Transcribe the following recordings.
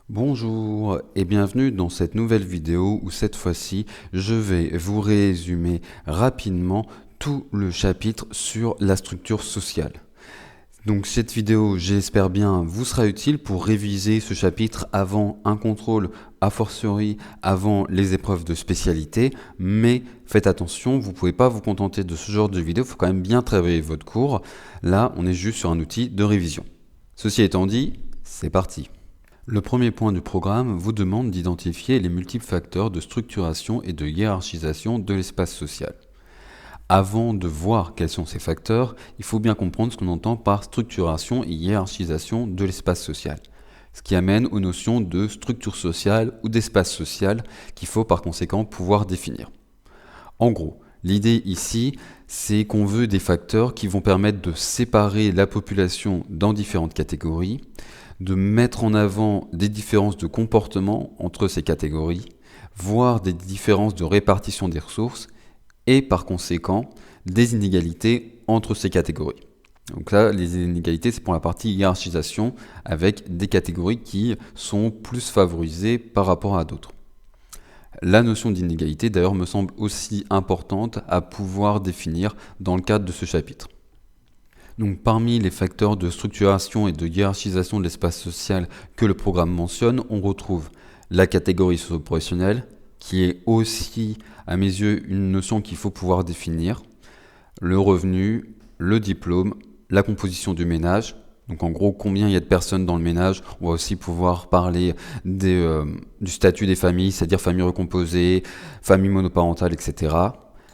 Bonjour et bienvenue dans cette nouvelle vidéo où cette fois-ci je vais vous résumer rapidement tout le chapitre sur la structure sociale. Donc cette vidéo, j'espère bien, vous sera utile pour réviser ce chapitre avant un contrôle, a fortiori avant les épreuves de spécialité, mais faites attention, vous ne pouvez pas vous contenter de ce genre de vidéo, il faut quand même bien travailler votre cours. Là, on est juste sur un outil de révision. Ceci étant dit, c'est parti. Le premier point du programme vous demande d'identifier les multiples facteurs de structuration et de hiérarchisation de l'espace social. Avant de voir quels sont ces facteurs, il faut bien comprendre ce qu'on entend par structuration et hiérarchisation de l'espace social. Ce qui amène aux notions de structure sociale ou d'espace social qu'il faut par conséquent pouvoir définir. En gros, l'idée ici, c'est qu'on veut des facteurs qui vont permettre de séparer la population dans différentes catégories, de mettre en avant des différences de comportement entre ces catégories, voire des différences de répartition des ressources et par conséquent des inégalités entre ces catégories. Donc là, les inégalités, c'est pour la partie hiérarchisation avec des catégories qui sont plus favorisées par rapport à d'autres. La notion d'inégalité, d'ailleurs, me semble aussi importante à pouvoir définir dans le cadre de ce chapitre. Donc, parmi les facteurs de structuration et de hiérarchisation de l'espace social que le programme mentionne, on retrouve la catégorie socio-professionnelle, qui est aussi, à mes yeux, une notion qu'il faut pouvoir définir, le revenu, le diplôme, la composition du ménage. Donc en gros, combien il y a de personnes dans le ménage. On va aussi pouvoir parler du statut des familles, c'est-à-dire famille recomposée, famille monoparentale, etc.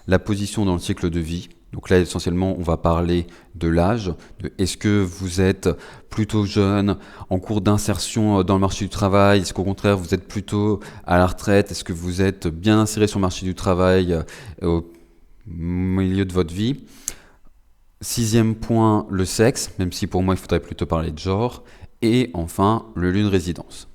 La position dans le cycle de vie. Donc là, essentiellement, on va parler de l'âge, de est-ce que vous êtes plutôt jeune, en cours d'insertion dans le marché du travail, est-ce qu'au contraire, vous êtes plutôt à la retraite, est-ce que vous êtes bien inséré sur le marché du travail au milieu de votre vie. Sixième point, le sexe, même si pour moi, il faudrait plutôt parler de genre. Et enfin, le lieu de résidence.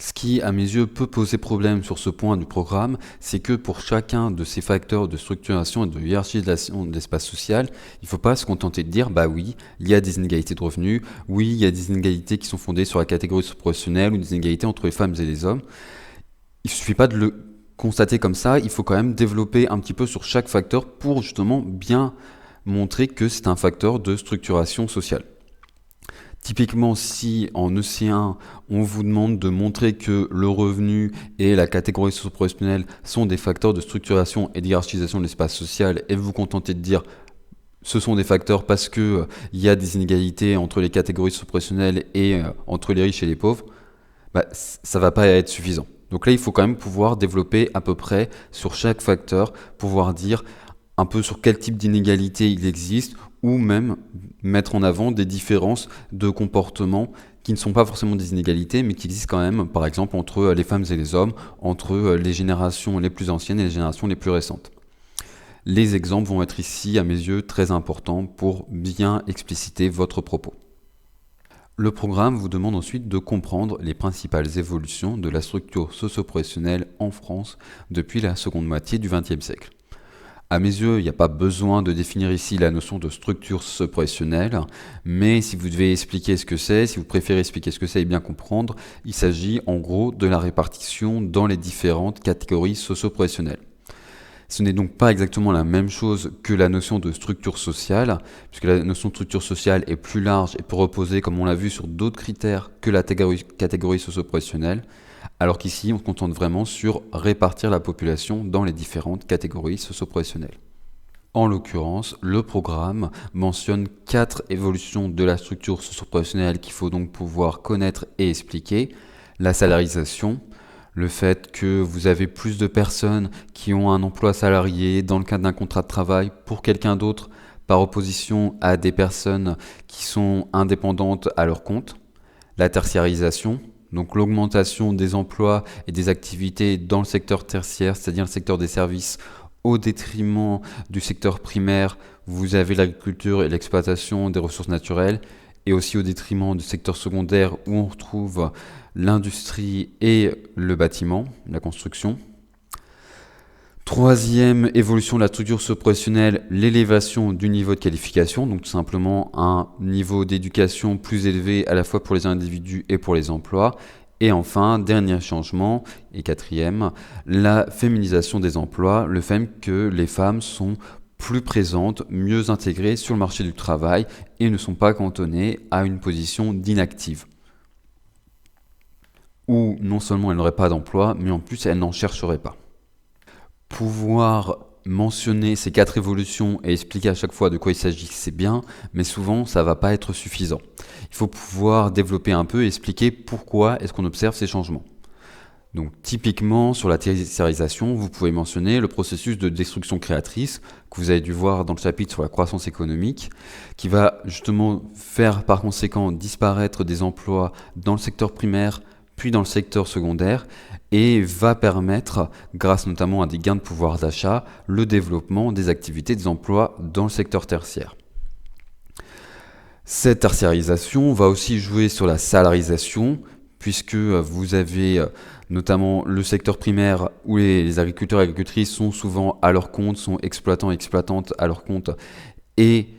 Ce qui, à mes yeux, peut poser problème sur ce point du programme, c'est que pour chacun de ces facteurs de structuration et de hiérarchisation de l'espace social, il ne faut pas se contenter de dire, bah oui, il y a des inégalités de revenus, oui, il y a des inégalités qui sont fondées sur la catégorie professionnelle ou des inégalités entre les femmes et les hommes. Il ne suffit pas de le constater comme ça, il faut quand même développer un petit peu sur chaque facteur pour justement bien montrer que c'est un facteur de structuration sociale. Typiquement, si en EC1, on vous demande de montrer que le revenu et la catégorie socio-professionnelle sont des facteurs de structuration et d'hierarchisation de l'espace social, et vous vous contentez de dire ce sont des facteurs parce qu'il y a des inégalités entre les catégories socio-professionnelles et entre les riches et les pauvres, ça ne va pas être suffisant. Donc là, il faut quand même pouvoir développer à peu près sur chaque facteur, pouvoir dire un peu sur quel type d'inégalité il existe, ou même mettre en avant des différences de comportement qui ne sont pas forcément des inégalités, mais qui existent quand même, par exemple, entre les femmes et les hommes, entre les générations les plus anciennes et les générations les plus récentes. Les exemples vont être ici, à mes yeux, très importants pour bien expliciter votre propos. Le programme vous demande ensuite de comprendre les principales évolutions de la structure socio-professionnelle en France depuis la seconde moitié du XXe siècle. À mes yeux, il n'y a pas besoin de définir ici la notion de structure socio-professionnelle, mais si vous devez expliquer ce que c'est, si vous préférez expliquer ce que c'est et bien comprendre, il s'agit en gros de la répartition dans les différentes catégories socio-professionnelles. Ce n'est donc pas exactement la même chose que la notion de structure sociale, puisque la notion de structure sociale est plus large et peut reposer, comme on l'a vu, sur d'autres critères que la catégorie socio-professionnelle, alors qu'ici, on se contente vraiment sur répartir la population dans les différentes catégories socio-professionnelles. En l'occurrence, le programme mentionne 4 évolutions de la structure socio-professionnelle qu'il faut donc pouvoir connaître et expliquer. La salarisation, le fait que vous avez plus de personnes qui ont un emploi salarié dans le cadre d'un contrat de travail pour quelqu'un d'autre, par opposition à des personnes qui sont indépendantes à leur compte. La tertiarisation, donc l'augmentation des emplois et des activités dans le secteur tertiaire, c'est-à-dire le secteur des services, au détriment du secteur primaire. Vous avez l'agriculture et l'exploitation des ressources naturelles, et aussi au détriment du secteur secondaire où on retrouve l'industrie et le bâtiment, la construction. Troisième évolution de la structure socio-professionnelle, l'élévation du niveau de qualification, donc tout simplement un niveau d'éducation plus élevé à la fois pour les individus et pour les emplois. Et enfin, dernier changement, et quatrième, la féminisation des emplois, le fait que les femmes sont plus présentes, mieux intégrées sur le marché du travail et ne sont pas cantonnées à une position d'inactive. Où non seulement elles n'auraient pas d'emploi, mais en plus elles n'en chercheraient pas. Pouvoir mentionner ces 4 évolutions et expliquer à chaque fois de quoi il s'agit, c'est bien, mais souvent ça va pas être suffisant. Il faut pouvoir développer un peu et expliquer pourquoi est-ce qu'on observe ces changements. Donc typiquement sur la tertiarisation, vous pouvez mentionner le processus de destruction créatrice que vous avez dû voir dans le chapitre sur la croissance économique, qui va justement faire par conséquent disparaître des emplois dans le secteur primaire puis dans le secteur secondaire, et va permettre, grâce notamment à des gains de pouvoir d'achat, le développement des activités des emplois dans le secteur tertiaire. Cette tertiarisation va aussi jouer sur la salarisation, puisque vous avez notamment le secteur primaire où les agriculteurs et agricultrices sont souvent à leur compte, sont exploitants et exploitantes à leur compte, et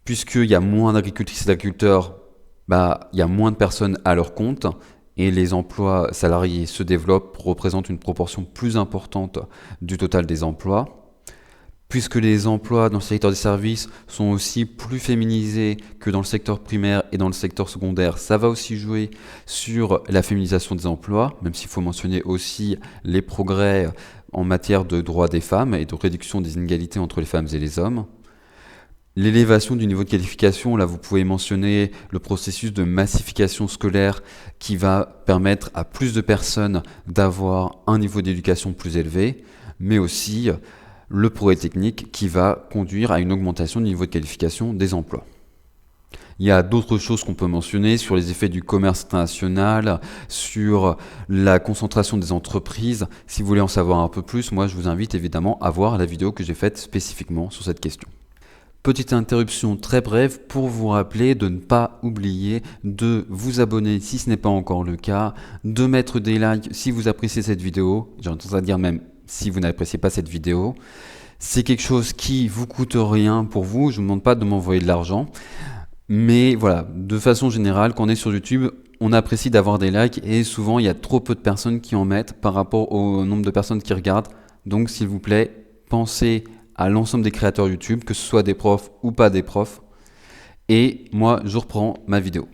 puisqu'il y a moins d'agricultrices et d'agriculteurs, il y a moins de personnes à leur compte, et les emplois salariés se développent, représentent une proportion plus importante du total des emplois. Puisque les emplois dans le secteur des services sont aussi plus féminisés que dans le secteur primaire et dans le secteur secondaire, ça va aussi jouer sur la féminisation des emplois, même s'il faut mentionner aussi les progrès en matière de droits des femmes et de réduction des inégalités entre les femmes et les hommes. L'élévation du niveau de qualification, là vous pouvez mentionner le processus de massification scolaire qui va permettre à plus de personnes d'avoir un niveau d'éducation plus élevé, mais aussi le progrès technique qui va conduire à une augmentation du niveau de qualification des emplois. Il y a d'autres choses qu'on peut mentionner sur les effets du commerce international, sur la concentration des entreprises. Si vous voulez en savoir un peu plus, moi je vous invite évidemment à voir la vidéo que j'ai faite spécifiquement sur cette question. Petite interruption très brève pour vous rappeler de ne pas oublier de vous abonner si ce n'est pas encore le cas, de mettre des likes si vous appréciez cette vidéo, j'ai tendance à dire même si vous n'appréciez pas cette vidéo. C'est quelque chose qui vous coûte rien pour vous, je ne vous demande pas de m'envoyer de l'argent, mais voilà, de façon générale, quand on est sur YouTube, on apprécie d'avoir des likes et souvent il y a trop peu de personnes qui en mettent par rapport au nombre de personnes qui regardent, donc s'il vous plaît, pensez à l'ensemble des créateurs YouTube, que ce soit des profs ou pas des profs. Et moi, je reprends ma vidéo.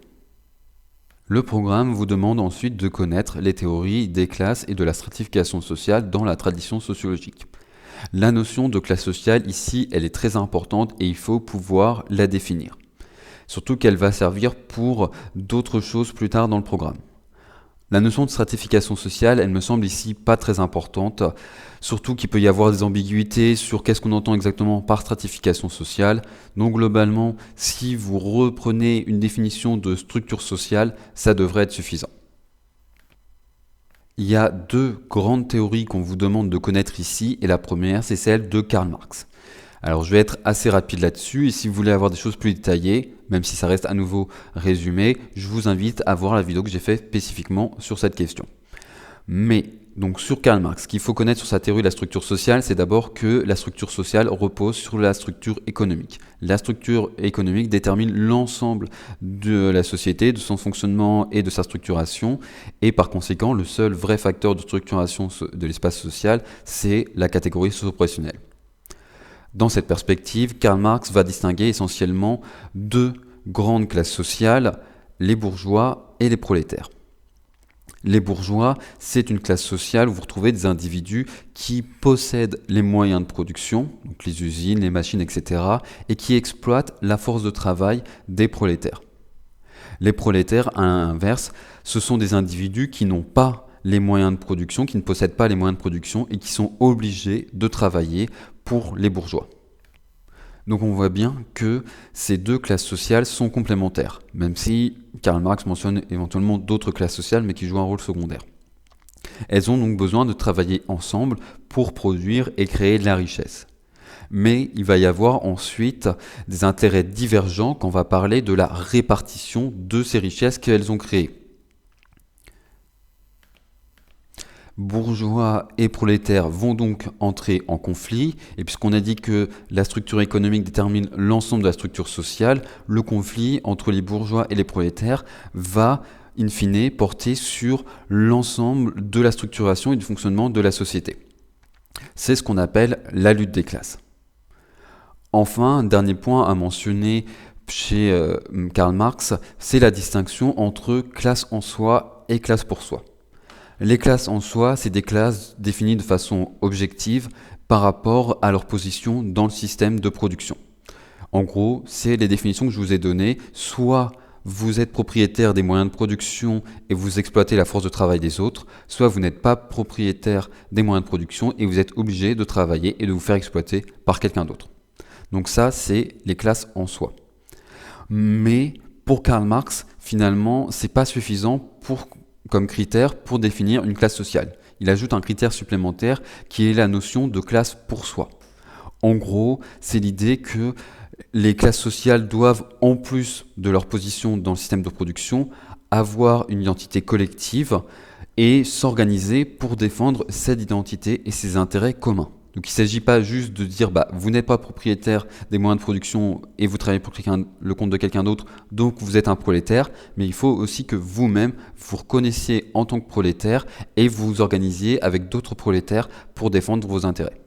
Le programme vous demande ensuite de connaître les théories des classes et de la stratification sociale dans la tradition sociologique. La notion de classe sociale ici, elle est très importante et il faut pouvoir la définir. Surtout qu'elle va servir pour d'autres choses plus tard dans le programme. La notion de stratification sociale, elle me semble ici pas très importante, surtout qu'il peut y avoir des ambiguïtés sur qu'est-ce qu'on entend exactement par stratification sociale. Donc globalement, si vous reprenez une définition de structure sociale, ça devrait être suffisant. Il y a 2 grandes théories qu'on vous demande de connaître ici, et la première, c'est celle de Karl Marx. Alors je vais être assez rapide là-dessus, et si vous voulez avoir des choses plus détaillées, même si ça reste à nouveau résumé, je vous invite à voir la vidéo que j'ai faite spécifiquement sur cette question. Mais, donc sur Karl Marx, ce qu'il faut connaître sur sa théorie de la structure sociale, c'est d'abord que la structure sociale repose sur la structure économique. La structure économique détermine l'ensemble de la société, de son fonctionnement et de sa structuration, et par conséquent, le seul vrai facteur de structuration de l'espace social, c'est la catégorie socio-professionnelle. Dans cette perspective, Karl Marx va distinguer essentiellement 2 grandes classes sociales, les bourgeois et les prolétaires. Les bourgeois, c'est une classe sociale où vous retrouvez des individus qui possèdent les moyens de production, donc les usines, les machines, etc., et qui exploitent la force de travail des prolétaires. Les prolétaires, à l'inverse, ce sont des individus qui n'ont pas les moyens de production, qui ne possèdent pas les moyens de production et qui sont obligés de travailler pour les bourgeois. Donc on voit bien que ces 2 classes sociales sont complémentaires, même si Karl Marx mentionne éventuellement d'autres classes sociales mais qui jouent un rôle secondaire. Elles ont donc besoin de travailler ensemble pour produire et créer de la richesse. Mais il va y avoir ensuite des intérêts divergents quand on va parler de la répartition de ces richesses qu'elles ont créées. Bourgeois et prolétaires vont donc entrer en conflit, et puisqu'on a dit que la structure économique détermine l'ensemble de la structure sociale, le conflit entre les bourgeois et les prolétaires va in fine, porter sur l'ensemble de la structuration et du fonctionnement de la société. C'est ce qu'on appelle la lutte des classes. Enfin, un dernier point à mentionner chez Karl Marx, c'est la distinction entre classe en soi et classe pour soi. Les classes en soi, c'est des classes définies de façon objective par rapport à leur position dans le système de production. En gros, c'est les définitions que je vous ai données. Soit vous êtes propriétaire des moyens de production et vous exploitez la force de travail des autres, soit vous n'êtes pas propriétaire des moyens de production et vous êtes obligé de travailler et de vous faire exploiter par quelqu'un d'autre. Donc ça, c'est les classes en soi. Mais pour Karl Marx, finalement, c'est pas suffisant comme critère pour définir une classe sociale. Il ajoute un critère supplémentaire qui est la notion de classe pour soi. En gros, c'est l'idée que les classes sociales doivent, en plus de leur position dans le système de production, avoir une identité collective et s'organiser pour défendre cette identité et ses intérêts communs. Donc il ne s'agit pas juste de dire vous n'êtes pas propriétaire des moyens de production et vous travaillez pour le compte de quelqu'un d'autre, donc vous êtes un prolétaire, mais il faut aussi que vous-même vous reconnaissiez en tant que prolétaire et vous vous organisiez avec d'autres prolétaires pour défendre vos intérêts.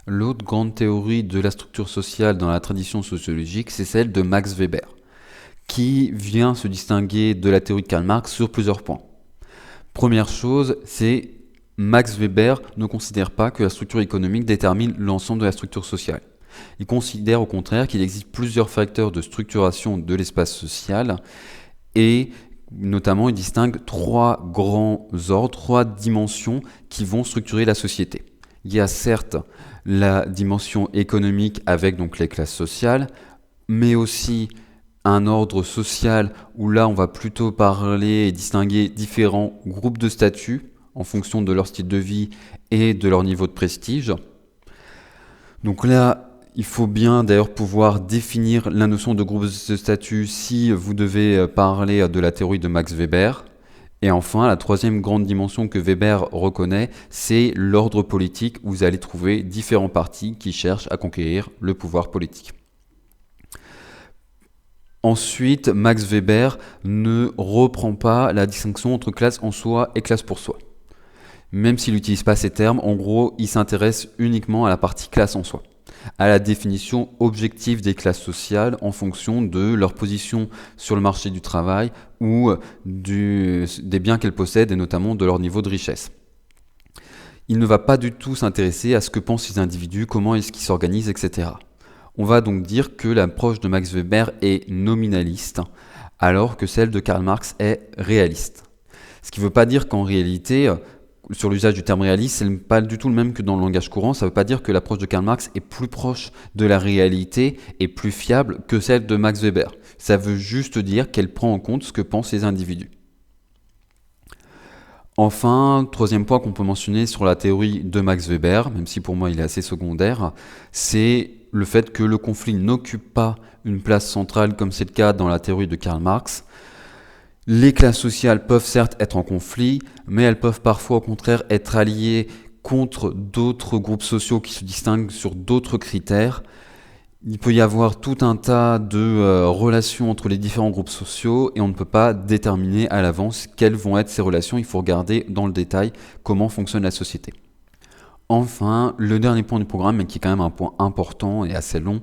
L'autre grande théorie de la structure sociale dans la tradition sociologique, c'est celle de Max Weber, qui vient se distinguer de la théorie de Karl Marx sur plusieurs points. Première chose, c'est Max Weber ne considère pas que la structure économique détermine l'ensemble de la structure sociale. Il considère au contraire qu'il existe plusieurs facteurs de structuration de l'espace social et notamment il distingue 3 grands ordres, 3 dimensions qui vont structurer la société. Il y a certes la dimension économique avec donc les classes sociales, mais aussi un ordre social où là on va plutôt parler et distinguer différents groupes de statuts en fonction de leur style de vie et de leur niveau de prestige. Donc là, il faut bien d'ailleurs pouvoir définir la notion de groupe de statut si vous devez parler de la théorie de Max Weber. Et enfin, la troisième grande dimension que Weber reconnaît, c'est l'ordre politique où vous allez trouver différents partis qui cherchent à conquérir le pouvoir politique. Ensuite, Max Weber ne reprend pas la distinction entre classe en soi et classe pour soi. Même s'il n'utilise pas ces termes, en gros, il s'intéresse uniquement à la partie classe en soi, à la définition objective des classes sociales en fonction de leur position sur le marché du travail ou des biens qu'elles possèdent et notamment de leur niveau de richesse. Il ne va pas du tout s'intéresser à ce que pensent ces individus, comment est-ce qu'ils s'organisent, etc. On va donc dire que l'approche de Max Weber est nominaliste, alors que celle de Karl Marx est réaliste. Ce qui ne veut pas dire qu'en réalité, sur l'usage du terme réaliste, c'est pas du tout le même que dans le langage courant. Ça ne veut pas dire que l'approche de Karl Marx est plus proche de la réalité et plus fiable que celle de Max Weber. Ça veut juste dire qu'elle prend en compte ce que pensent les individus. Enfin, troisième point qu'on peut mentionner sur la théorie de Max Weber, même si pour moi il est assez secondaire, c'est le fait que le conflit n'occupe pas une place centrale comme c'est le cas dans la théorie de Karl Marx. Les classes sociales peuvent certes être en conflit, mais elles peuvent parfois au contraire être alliées contre d'autres groupes sociaux qui se distinguent sur d'autres critères. Il peut y avoir tout un tas de relations entre les différents groupes sociaux et on ne peut pas déterminer à l'avance quelles vont être ces relations. Il faut regarder dans le détail comment fonctionne la société. Enfin, le dernier point du programme, mais qui est quand même un point important et assez long,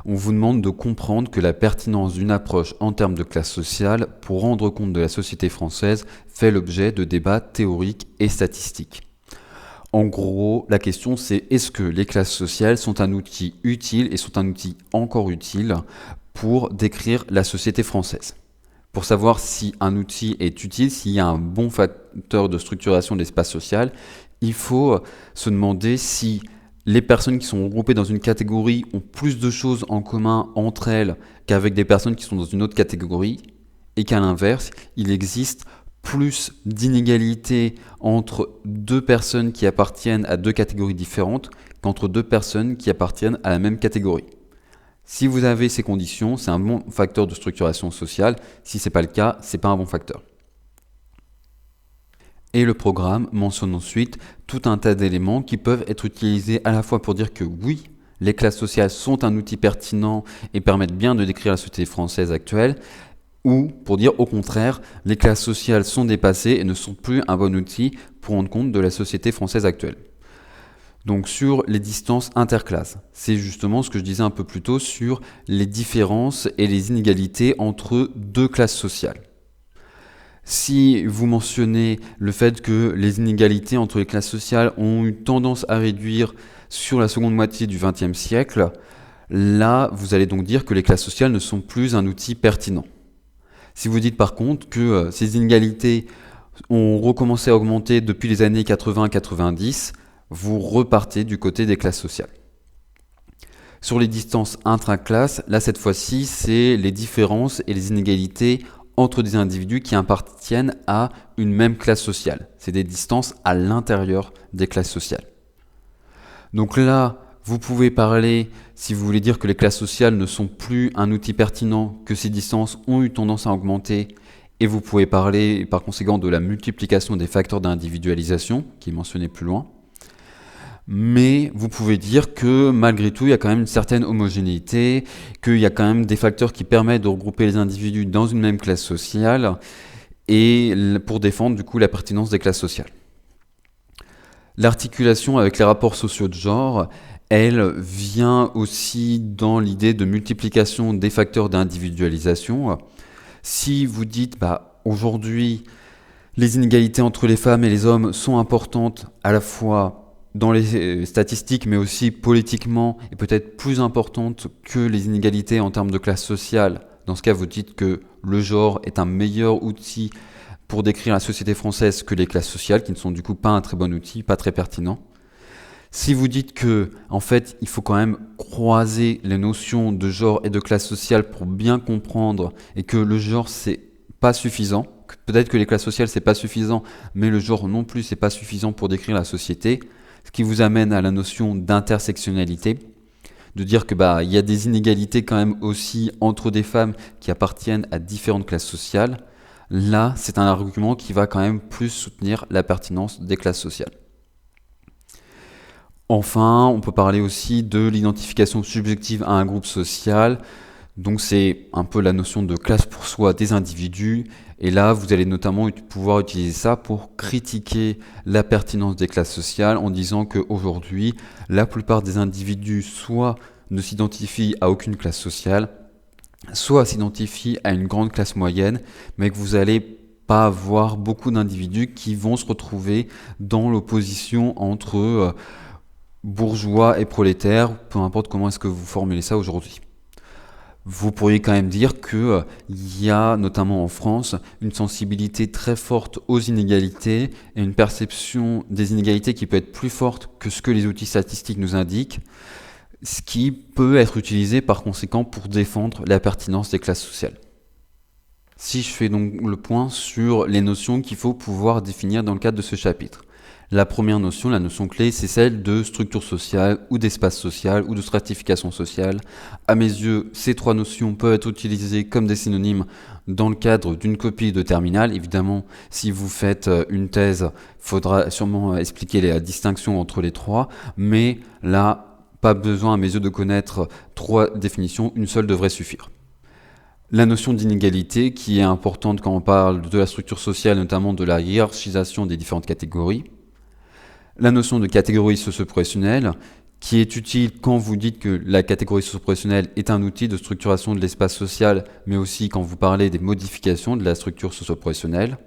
on vous demande de comprendre que la pertinence d'une approche en termes de classe sociale pour rendre compte de la société française fait l'objet de débats théoriques et statistiques. En gros, la question c'est est-ce que les classes sociales sont un outil utile et sont un outil encore utile pour décrire la société française ? Pour savoir si un outil est utile, s'il y a un bon facteur de structuration de l'espace social, il faut se demander si les personnes qui sont regroupées dans une catégorie ont plus de choses en commun entre elles qu'avec des personnes qui sont dans une autre catégorie, et qu'à l'inverse, il existe plus d'inégalités entre deux personnes qui appartiennent à deux catégories différentes qu'entre deux personnes qui appartiennent à la même catégorie. Si vous avez ces conditions, c'est un bon facteur de structuration sociale. Si ce n'est pas le cas, ce n'est pas un bon facteur. Et le programme mentionne ensuite tout un tas d'éléments qui peuvent être utilisés à la fois pour dire que oui, les classes sociales sont un outil pertinent et permettent bien de décrire la société française actuelle, ou pour dire au contraire, les classes sociales sont dépassées et ne sont plus un bon outil pour rendre compte de la société française actuelle. Donc sur les distances interclasses, c'est justement ce que je disais un peu plus tôt sur les différences et les inégalités entre deux classes sociales. Si vous mentionnez le fait que les inégalités entre les classes sociales ont eu tendance à réduire sur la seconde moitié du XXe siècle, là, vous allez donc dire que les classes sociales ne sont plus un outil pertinent. Si vous dites par contre que ces inégalités ont recommencé à augmenter depuis les années 80-90, vous repartez du côté des classes sociales. Sur les distances intraclasses, là cette fois-ci, c'est les différences et les inégalités entre des individus qui appartiennent à une même classe sociale. C'est des distances à l'intérieur des classes sociales. Donc là, vous pouvez parler, si vous voulez dire que les classes sociales ne sont plus un outil pertinent, que ces distances ont eu tendance à augmenter, et vous pouvez parler par conséquent de la multiplication des facteurs d'individualisation, qui est mentionné plus loin. Mais vous pouvez dire que malgré tout, il y a quand même une certaine homogénéité, qu'il y a quand même des facteurs qui permettent de regrouper les individus dans une même classe sociale, et pour défendre du coup la pertinence des classes sociales. L'articulation avec les rapports sociaux de genre, elle vient aussi dans l'idée de multiplication des facteurs d'individualisation. Si vous dites, aujourd'hui, les inégalités entre les femmes et les hommes sont importantes à la fois dans les statistiques, mais aussi politiquement, et peut-être plus importantes que les inégalités en termes de classe sociale. Dans ce cas, vous dites que le genre est un meilleur outil pour décrire la société française que les classes sociales, qui ne sont du coup pas un très bon outil, pas très pertinent. Si vous dites que, en fait, il faut quand même croiser les notions de genre et de classe sociale pour bien comprendre, et que le genre c'est pas suffisant, peut-être que les classes sociales c'est pas suffisant, mais le genre non plus c'est pas suffisant pour décrire la société, ce qui vous amène à la notion d'intersectionnalité, de dire que il y a des inégalités quand même aussi entre des femmes qui appartiennent à différentes classes sociales. Là, c'est un argument qui va quand même plus soutenir la pertinence des classes sociales. Enfin, on peut parler aussi de l'identification subjective à un groupe social. Donc c'est un peu la notion de classe pour soi des individus. Et là, vous allez notamment pouvoir utiliser ça pour critiquer la pertinence des classes sociales en disant qu'aujourd'hui, la plupart des individus soit ne s'identifient à aucune classe sociale, soit s'identifient à une grande classe moyenne, mais que vous n'allez pas avoir beaucoup d'individus qui vont se retrouver dans l'opposition entre bourgeois et prolétaires, peu importe comment est-ce que vous formulez ça aujourd'hui. Vous pourriez quand même dire qu'il y a, notamment en France, une sensibilité très forte aux inégalités et une perception des inégalités qui peut être plus forte que ce que les outils statistiques nous indiquent, ce qui peut être utilisé par conséquent pour défendre la pertinence des classes sociales. Si je fais donc le point sur les notions qu'il faut pouvoir définir dans le cadre de ce chapitre. La première notion, la notion clé, c'est celle de structure sociale ou d'espace social ou de stratification sociale. À mes yeux, ces trois notions peuvent être utilisées comme des synonymes dans le cadre d'une copie de terminale. Évidemment, si vous faites une thèse, il faudra sûrement expliquer la distinction entre les trois, mais là, pas besoin à mes yeux de connaître trois définitions, une seule devrait suffire. La notion d'inégalité qui est importante quand on parle de la structure sociale, notamment de la hiérarchisation des différentes catégories. La notion de catégorie socio-professionnelle qui est utile quand vous dites que la catégorie socio-professionnelle est un outil de structuration de l'espace social, mais aussi quand vous parlez des modifications de la structure socio-professionnelle.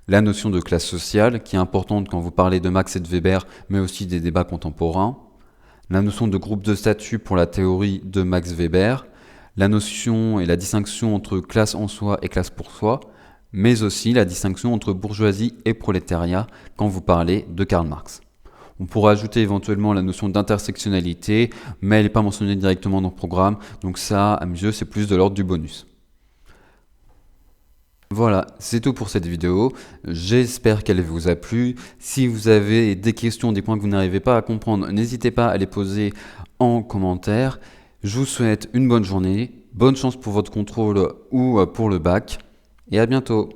La notion de classe sociale qui est importante quand vous parlez de Marx et de Weber, mais aussi des débats contemporains. La notion de groupe de statut pour la théorie de Max Weber. La notion et la distinction entre classe en soi et classe pour soi, mais aussi la distinction entre bourgeoisie et prolétariat quand vous parlez de Karl Marx. On pourrait ajouter éventuellement la notion d'intersectionnalité, mais elle n'est pas mentionnée directement dans le programme, donc ça, à mes yeux, c'est plus de l'ordre du bonus. Voilà, c'est tout pour cette vidéo. J'espère qu'elle vous a plu. Si vous avez des questions, des points que vous n'arrivez pas à comprendre, n'hésitez pas à les poser en commentaire. Je vous souhaite une bonne journée, bonne chance pour votre contrôle ou pour le bac, et à bientôt.